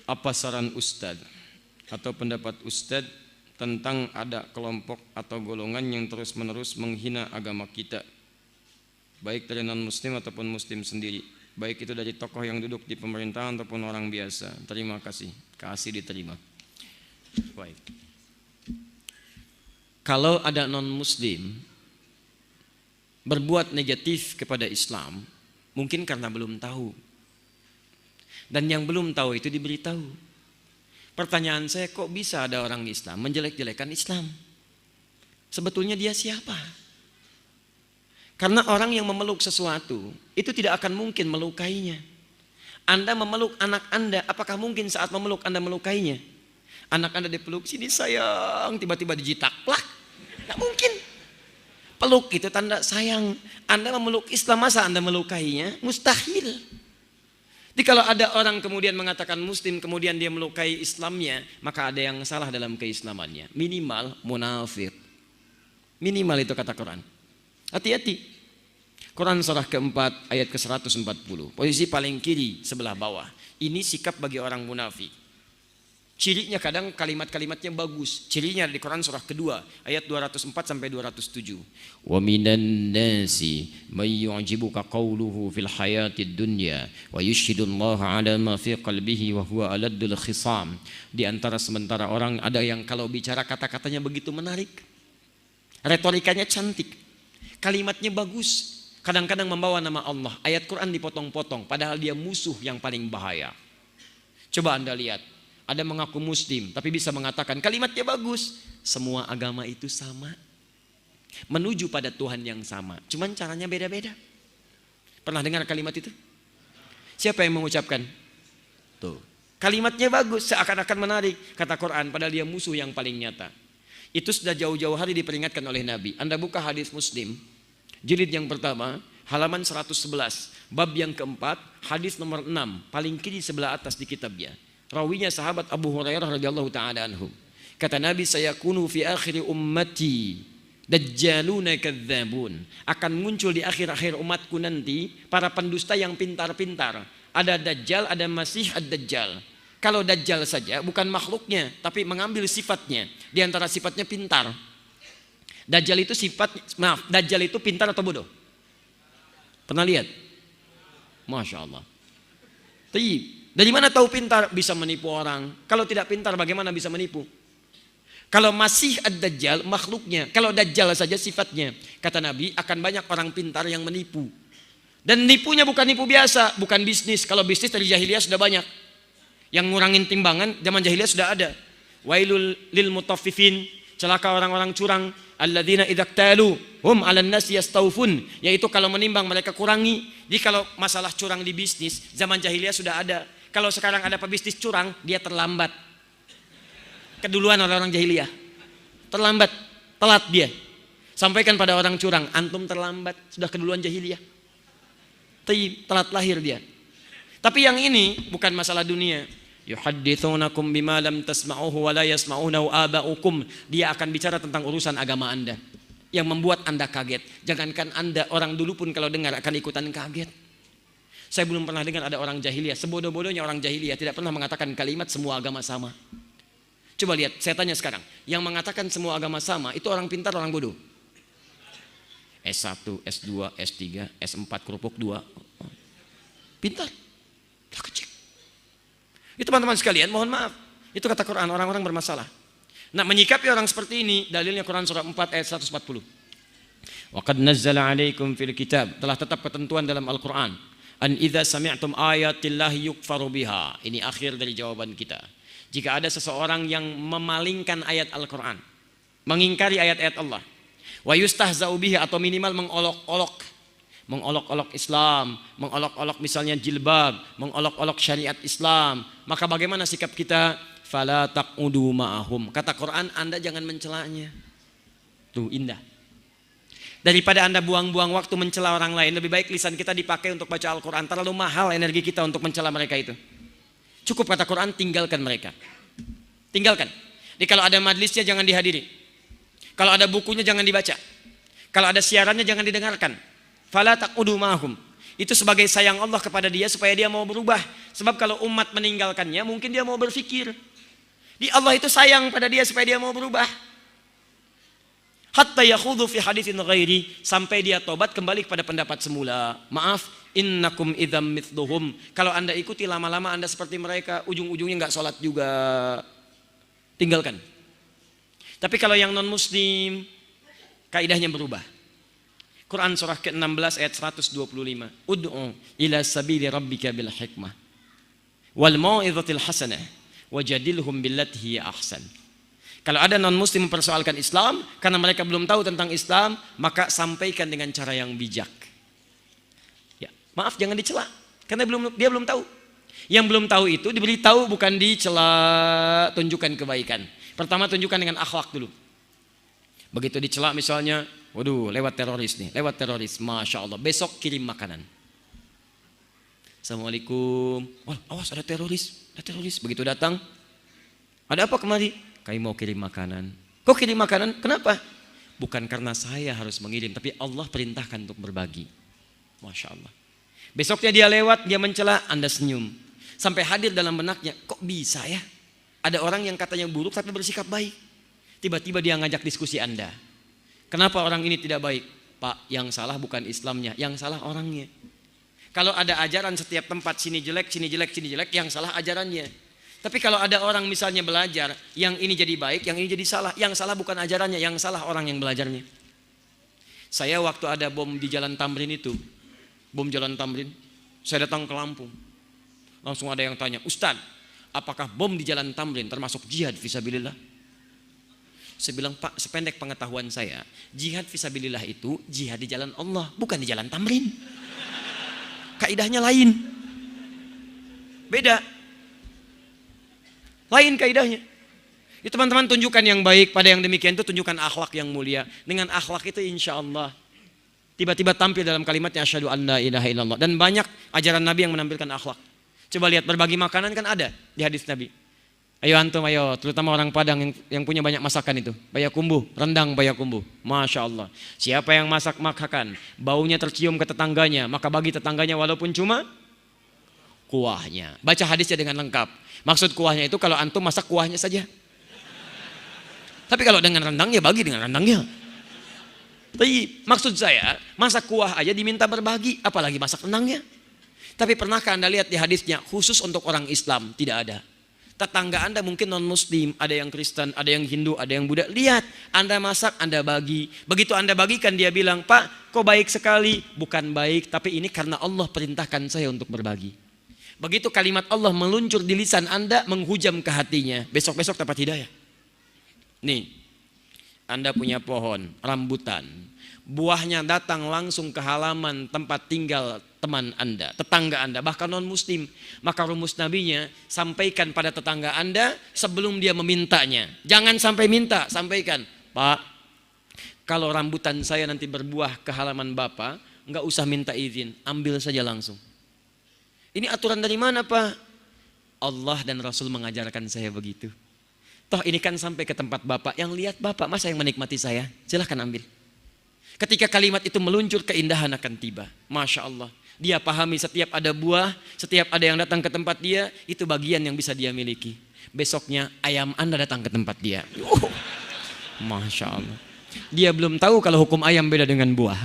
Apa saran Ustadz atau pendapat Ustadz tentang ada kelompok atau golongan yang terus-menerus menghina agama kita, baik dari non-muslim ataupun muslim sendiri, baik itu dari tokoh yang duduk di pemerintahan ataupun orang biasa? Terima kasih. Kasih diterima. Baik. Kalau ada non-muslim berbuat negatif kepada Islam, mungkin karena belum tahu. Dan yang belum tahu itu diberitahu. Pertanyaan saya, kok bisa ada orang Islam menjelek-jelekan Islam? Sebetulnya dia siapa? Karena orang yang memeluk sesuatu itu tidak akan mungkin melukainya. Anda memeluk anak Anda, apakah mungkin saat memeluk Anda melukainya? Anak Anda dipeluk, sini sayang, tiba-tiba dijitak, plak. Tidak mungkin. Peluk itu tanda sayang. Anda memeluk Islam, masa Anda melukainya? Mustahil. Jadi kalau ada orang kemudian mengatakan muslim, kemudian dia melukai Islamnya, maka ada yang salah dalam keislamannya. Minimal munafik. Minimal itu kata Quran. Hati-hati. Quran surah keempat ayat ke-140. Posisi paling kiri sebelah bawah. Ini sikap bagi orang munafik. Cirinya kadang kalimat-kalimatnya bagus. Cirinya di Quran surah kedua ayat 204 sampai 207. Wa minan nasi may yu'jibuka qawluhu fil hayatid dunya wa yushhidullaha ala ma fi qalbihi wa huwa aladdul khisam. Di antara sementara orang ada yang kalau bicara kata-katanya begitu menarik. Retorikanya cantik. Kalimatnya bagus. Kadang-kadang membawa nama Allah. Ayat Quran dipotong-potong padahal dia musuh yang paling bahaya. Coba Anda lihat. Ada mengaku muslim tapi bisa mengatakan kalimatnya bagus. Semua agama itu sama. Menuju pada Tuhan yang sama. Cuman caranya beda-beda. Pernah dengar kalimat itu? Siapa yang mengucapkan? Tuh. Kalimatnya bagus, seakan-akan menarik. Kata Quran, padahal dia musuh yang paling nyata. Itu sudah jauh-jauh hari diperingatkan oleh Nabi. Anda buka hadis Muslim, jilid yang pertama, halaman 111. Bab yang keempat, hadis nomor 6. Paling kiri sebelah atas di kitabnya. Rawinya sahabat Abu Hurairah radhiyallahu taala anhu. Kata Nabi, sayakunu fi akhir ummati dajjaluna kadzabun. Akan muncul di akhir-akhir umatku nanti para pendusta yang pintar-pintar. Ada dajjal, ada masih ad-dajjal. Kalau dajjal saja bukan makhluknya, tapi mengambil sifatnya. Di antara sifatnya pintar. Dajjal itu pintar atau bodoh? Pernah lihat? Masya Allah. Tayyib. Dari mana tahu pintar? Bisa menipu orang. Kalau tidak pintar bagaimana bisa menipu? Kalau masih ad-dajjal makhluknya, kalau dajjal saja sifatnya. Kata Nabi akan banyak orang pintar yang menipu. Dan nipunya bukan nipu biasa, bukan bisnis. Kalau bisnis dari jahiliyah sudah banyak. Yang ngurangin timbangan zaman jahiliyah sudah ada. Wailul lil mutaffifin, celaka orang-orang curang. Alladzina idza iktalu hum 'alan nasi yastawfun, yaitu kalau menimbang mereka kurangi. Jadi kalau masalah curang di bisnis zaman jahiliyah sudah ada. Kalau sekarang ada pebisnis curang, dia terlambat. Keduluan orang-orang jahiliyah. Terlambat, telat dia. Sampaikan pada orang curang, antum terlambat, sudah keduluan jahiliyah. Telat lahir dia. Tapi yang ini bukan masalah dunia. Yuhadditsunakum bima lam tasma'uhu wa la yasma'unahu aba'ukum. Dia akan bicara tentang urusan agama Anda yang membuat Anda kaget. Jangankan Anda, orang dulu pun kalau dengar akan ikutan kaget. Saya belum pernah dengar ada orang jahiliyah, sebodoh-bodohnya orang jahiliyah tidak pernah mengatakan kalimat semua agama sama. Coba lihat, saya tanya sekarang, yang mengatakan semua agama sama itu orang pintar, orang bodoh? S1, S2, S3, S4, kerupuk 2. Pintar. Tak kecil. Itu teman-teman sekalian, mohon maaf. Itu kata Quran, orang-orang bermasalah. Nah, menyikapi orang seperti ini, dalilnya Quran surah 4 ayat 140. Wa qad nazzala 'alaikum fil kitab, telah tetap ketentuan dalam Al-Qur'an. An idza sami'tum ayatillahi yukfaru biha. Ini akhir dari jawaban kita. Jika ada seseorang yang memalingkan ayat Al-Quran, mengingkari ayat-ayat Allah, wa yustahza'u bihi, atau minimal mengolok-olok Islam, mengolok-olok misalnya jilbab, mengolok-olok syariat Islam, maka bagaimana sikap kita? Fala taqudu ma'ahum. Kata Quran, Anda jangan mencelanya. Tuh indah. Daripada Anda buang-buang waktu mencela orang lain, lebih baik lisan kita dipakai untuk baca Al-Quran. Terlalu mahal energi kita untuk mencela mereka itu. Cukup kata Quran, tinggalkan mereka. Tinggalkan. Jadi kalau ada majlisnya jangan dihadiri. Kalau ada bukunya jangan dibaca. Kalau ada siarannya jangan didengarkan. Fala taqudu ma'hum. Itu sebagai sayang Allah kepada dia supaya dia mau berubah. Sebab kalau umat meninggalkannya mungkin dia mau berpikir. Di Allah itu sayang pada dia supaya dia mau berubah. Hatta yakhudhu fi haditsin ghairi, sampai dia tobat kembali kepada pendapat semula. Maaf, innakum idzam mithluhum. Kalau Anda ikuti lama-lama Anda seperti mereka, ujung-ujungnya enggak sholat juga. Tinggalkan. Tapi kalau yang non muslim, kaidahnya berubah. Quran surah ke-16 ayat 125. Ud'u ila sabili rabbika bil hikmah wal mau'izatil hasanah wajadilhum billati hiya ahsan. Kalau ada non muslim mempersoalkan Islam karena mereka belum tahu tentang Islam, maka sampaikan dengan cara yang bijak. Ya, maaf jangan dicela karena dia belum tahu. Yang belum tahu itu diberitahu bukan dicela, tunjukkan kebaikan. Pertama tunjukkan dengan akhlak dulu. Begitu dicela misalnya, waduh lewat teroris nih, lewat teroris, Masya Allah, besok kirim makanan. Assalamualaikum, wah awas ada teroris. Begitu datang, ada apa kemari? Kami mau kirim makanan. Kok kirim makanan? Kenapa? Bukan karena saya harus mengirim, tapi Allah perintahkan untuk berbagi. Masya Allah. Besoknya dia lewat, dia mencela, Anda senyum. Sampai hadir dalam benaknya, kok bisa ya? Ada orang yang katanya buruk tapi bersikap baik. Tiba-tiba dia ngajak diskusi Anda. Kenapa orang ini tidak baik? Pak, yang salah bukan Islamnya, yang salah orangnya. Kalau ada ajaran setiap tempat, sini jelek, yang salah ajarannya. Tapi kalau ada orang misalnya belajar, yang ini jadi baik, yang ini jadi salah. Yang salah bukan ajarannya, yang salah orang yang belajarnya. Saya waktu ada bom di Jalan Tamrin itu, bom Jalan Tamrin, saya datang ke Lampung. Langsung ada yang tanya, Ustaz, apakah bom di Jalan Tamrin termasuk jihad fisabilillah? Saya bilang, Pak, sependek pengetahuan saya, jihad fisabilillah itu jihad di jalan Allah, bukan di Jalan Tamrin. Kaidahnya lain. Beda. Lain kaidahnya. Itu teman-teman tunjukkan yang baik, pada yang demikian itu tunjukkan akhlak yang mulia. Dengan akhlak itu insya Allah tiba-tiba tampil dalam kalimatnya asyhadu an la ilaha illallah. Dan banyak ajaran Nabi yang menampilkan akhlak. Coba lihat berbagi makanan kan ada di hadis Nabi. Ayo antum, ayo, terutama orang Padang yang punya banyak masakan itu. Bayakumbuh, rendang bayakumbuh. Masya Allah. Siapa yang masak makan, baunya tercium ke tetangganya, maka bagi tetangganya walaupun cuma kuahnya. Baca hadisnya dengan lengkap. Maksud kuahnya itu kalau antum masak kuahnya saja. Tapi kalau dengan rendangnya, bagi dengan rendangnya. Tapi maksud saya, masak kuah aja diminta berbagi, apalagi masak rendangnya. Tapi pernahkah Anda lihat di hadisnya, khusus untuk orang Islam? Tidak ada. Tetangga Anda mungkin non muslim, ada yang Kristen, ada yang Hindu, ada yang Buddha. Lihat, Anda masak, Anda bagi. Begitu Anda bagikan, dia bilang, Pak, kok baik sekali. Bukan baik, tapi ini karena Allah perintahkan saya untuk berbagi. Begitu kalimat Allah meluncur di lisan Anda, menghujam ke hatinya. Besok-besok dapat hidayah. Nih, Anda punya pohon, rambutan. Buahnya datang langsung ke halaman tempat tinggal teman Anda, tetangga Anda, bahkan non muslim. Maka rumus nabinya, sampaikan pada tetangga Anda sebelum dia memintanya. Jangan sampai minta, sampaikan, Pak, kalau rambutan saya nanti berbuah ke halaman Bapak, enggak usah minta izin, ambil saja langsung. Ini aturan dari mana, Pak? Allah dan Rasul mengajarkan saya begitu. Toh ini kan sampai ke tempat Bapak, yang lihat Bapak, masa yang menikmati saya? Silahkan ambil. Ketika kalimat itu meluncur, keindahan akan tiba. Masya Allah. Dia pahami setiap ada buah, setiap ada yang datang ke tempat dia, itu bagian yang bisa dia miliki. Besoknya ayam Anda datang ke tempat dia. Masya Allah. Dia belum tahu kalau hukum ayam beda dengan buah.